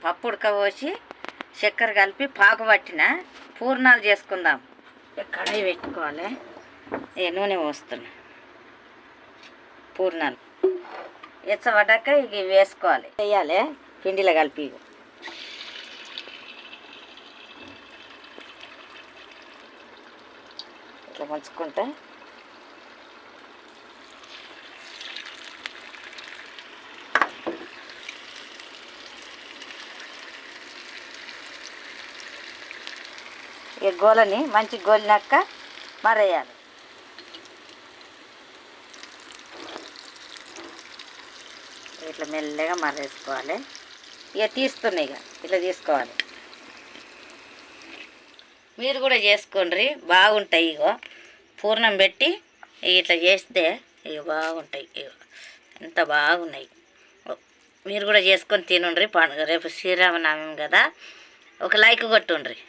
పప్పు ఉడకబోసి చక్కెర కలిపి పాకు పట్టిన పూర్ణాలు చేసుకుందాం. కడాయి పెట్టుకోవాలి. నూనె పోస్తున్నా. పూర్ణాలు ఎచ్చబడ్డాక ఇవి వేసుకోవాలి. వేయాలి పిండిలో కలిపి. ఇట్లా ముంచుకుంటే ఈ గోలని మంచి గోలినాక మరేయాలి. ఇట్లా మెల్లగా మరేసుకోవాలి. ఇక తీస్తున్నాయి, ఇక ఇట్లా తీసుకోవాలి. మీరు కూడా చేసుకోండి, బాగుంటాయి. ఇగో పూర్ణం పెట్టి ఇట్లా చేస్తే ఇక బాగుంటాయి. ఇగో ఎంత బాగున్నాయి. మీరు కూడా చేసుకొని తినండి. పండుగ రేపు శ్రీరామనవమి కదా, ఒక లైక్ కొట్టుండ్రి.